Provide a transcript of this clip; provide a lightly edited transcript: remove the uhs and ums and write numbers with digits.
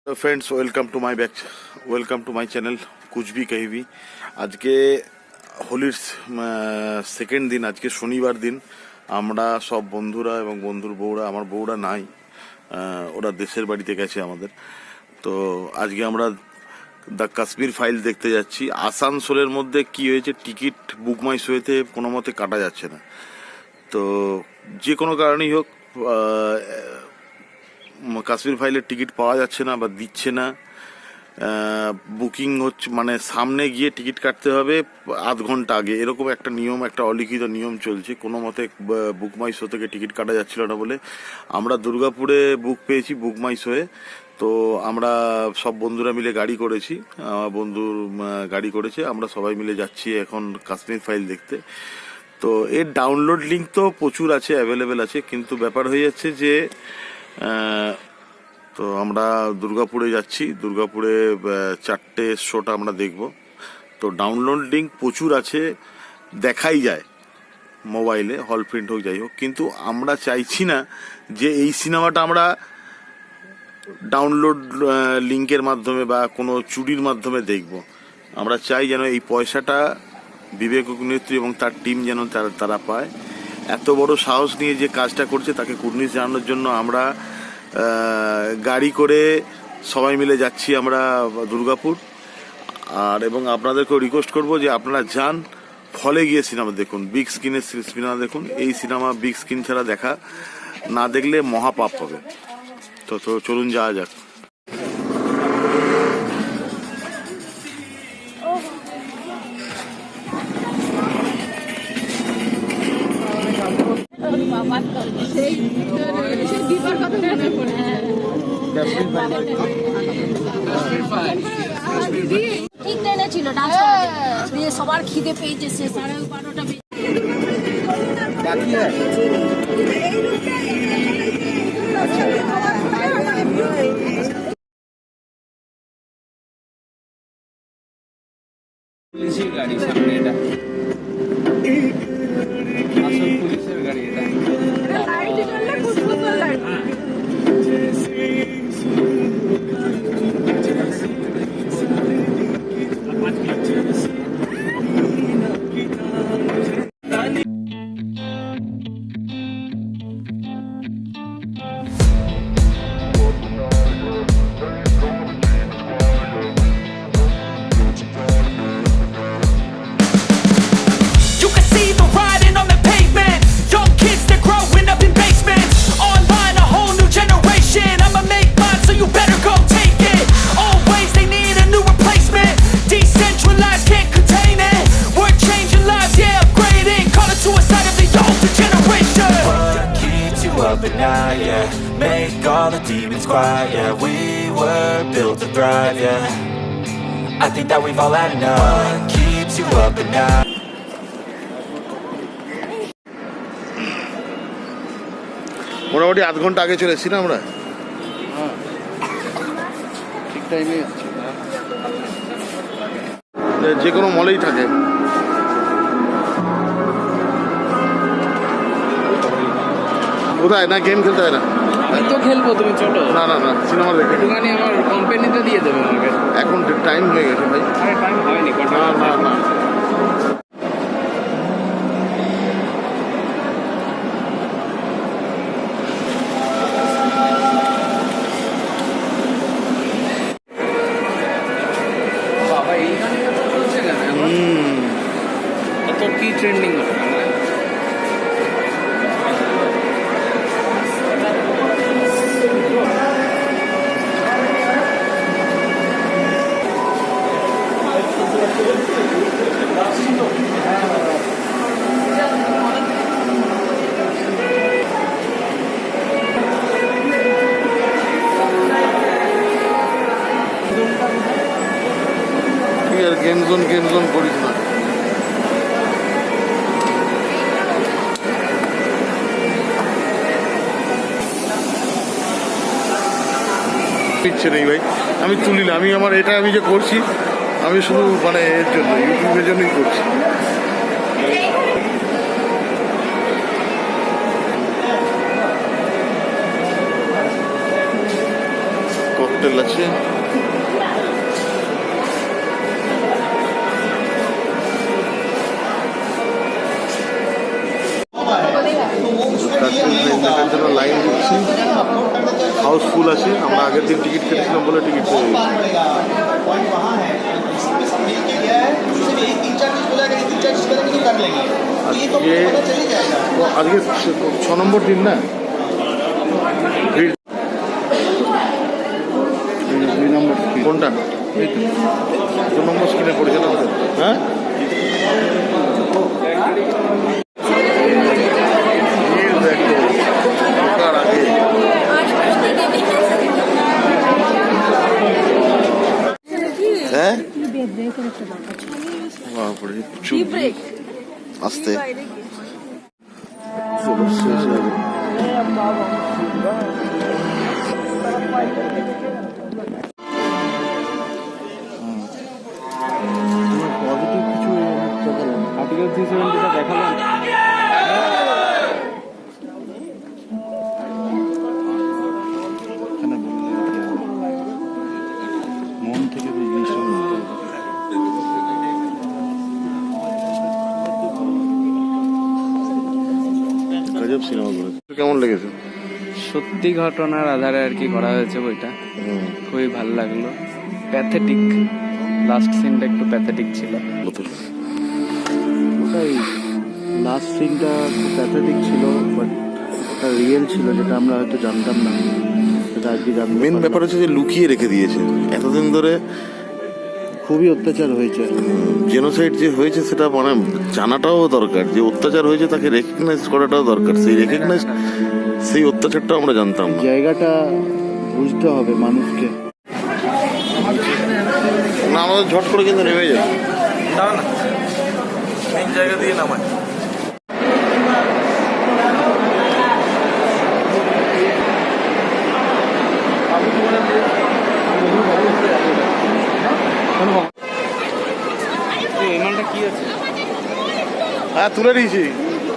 तो friends welcome to my channel कुछ भी कहीं भी। आज के হোলির সেকেন্ড দিন, আজকে শনিবার দিন। আমরা সব বন্ধুরা এবং বন্ধুর বউরা, আমার বউরা নাই, ওরা দেশের বাড়িতে গেছে আমাদের। তো আজকে আমরা দ্য কাশ্মীর ফাইল দেখতে যাচ্ছি। আসানসোলের মধ্যে কি হয়েছে, টিকিট বুক মাই শোতে কোনো মতে কাটা যাচ্ছে না। তো যে কোনো কারণেই হোক কাশ্মীর ফাইলের টিকিট পাওয়া যাচ্ছে না বা দিচ্ছে না। বুকিং হচ্ছে, মানে সামনে গিয়ে টিকিট কাটতে হবে আধ ঘন্টা আগে, এরকম একটা নিয়ম, একটা অলিখিত নিয়ম চলছে। কোনো মতে বুক মাই শো থেকে টিকিট কাটা যাচ্ছিল না বলে আমরা দুর্গাপুরে বুক পেয়েছি বুক মাই শোয়ে। তো আমরা সব বন্ধুরা মিলে গাড়ি করেছি, আমার বন্ধুর গাড়ি করেছে, আমরা সবাই মিলে যাচ্ছি এখন কাশ্মীর ফাইল দেখতে। তো এর ডাউনলোড লিঙ্ক তো প্রচুর আছে, অ্যাভেলেবেল আছে, কিন্তু ব্যাপার হয়ে যাচ্ছে যে তো আমরা দুর্গাপুরে যাচ্ছি, দুর্গাপুরে 4টে শোটা আমরা দেখব। তো ডাউনলোড লিঙ্ক প্রচুর আছে, দেখাই যায় মোবাইলে, হল প্রিন্ট হোক যাই হোক, কিন্তু আমরা চাইছি না যে এই সিনেমাটা আমরা ডাউনলোড লিঙ্কের মাধ্যমে বা কোনো চুরির মাধ্যমে দেখব। আমরা চাই যেন এই পয়সাটা বিবেক অগ্নিহোত্রী এবং তার টিম যেন তারা পায়। এত বড় সাহস নিয়ে যে কাজটা করছে তাকে কুর্নিশ জানানোর জন্য আমরা গাড়ি করে সবাই মিলে যাচ্ছি আমরা দুর্গাপুর। আর এবং আপনাদেরকেও রিকোয়েস্ট করব যে আপনারা যান, ফলে গিয়ে সিনেমা দেখুন, বিগ স্ক্রিনে সিনেমা দেখুন। এই সিনেমা বিগ স্ক্রিন ছাড়া দেখা না দেখলে মহাপাপ হবে। তো চলুন যাওয়া যাক। ঠিক ট্রেনে ছিল, সবার খিদে পেয়েছে, 12:30টা পুলিশের গাড়ি সামনে, এটা আসল পুলিশের গাড়ি এটা। At night, yeah, make all the demons quiet, yeah, we were built to thrive, yeah, I think that we've all had enough. What keeps you up at night? মোটামুটি আধ ঘন্টা আগে চলে এসেছি না আমরা, ঠিক টাইমে যে কোনো মলেই থাকে। কোথায় না গেম খেলতে হয় না? আমি তো খেলবো, তুমি চলো। না না না, সিনেমা দেখে একটুখানি আমার কোম্পানিতে দিয়ে দেবে আমাকে। এখন টাইম হয়ে গেছে ভাই। আরে টাইম হয়নি, না না না, বাবা এই গানটা তো চলছে কেন এখন? এত কি ট্রেন্ডিং হবে? ঠিক আছে, গেম জোন করিস না। ইচ্ছে নেই ভাই, আমি তুলি না। আমি যে করছি, আমি শুধু মানে এর জন্য, ইউটিউবের জন্যই করছি। কত হোটেল আছে। লাইন দিচ্ছি, হাউসফুল আছে। আমরা আগের দিন টিকিট কেটেছিলাম বলে টিকিট পেয়ে গেছি। আজকে 6 নম্বর দিন না, কোনটা 2 নম্বর স্ক্রিনে পড়েছে না আমাদের? হ্যাঁ, হ্যাঁ বাপরে, আসতে পজিটিভ কিছু আর্টিকেল 370 দেখালাম। মন থেকে গজব সিনেমা করেছে। কেমন লেগেছে? সত্যি ঘটনার আধারে আর কি করা হয়েছে বইটা, খুবই ভালো লাগলো। প্যাথেটিক, লাস্ট সিনটা একটু প্যাথেটিক ছিল। ওটাই লাস্ট সিনটা খুব প্যাথেটিক ছিল, বাট ওটা রিয়েল ছিল, যেটা আমরা হয়তো জানতাম না, সেটা আজকে জানতে মেন ব্যাপার হচ্ছে যে লুকিয়ে রেখে দিয়েছে এতদিন ধরে। খুবই অত্যাচার হয়েছে। জেনোসাইড যে হয়েছে সেটা মানে জানাটাও দরকার, যে অত্যাচার হয়েছে তাকে রেকগনাইজ করাটাও দরকার। সেই অত্যাচারটাও আমরা জানতাম না। জায়গাটা বুঝতে হবে মানুষকে। না, আমাদের ঝট করে কিন্তু নেমে যায় জায়গা দিয়ে নামায়। এই মালটা কি আছে? হ্যাঁ, তুলে দিয়েছি।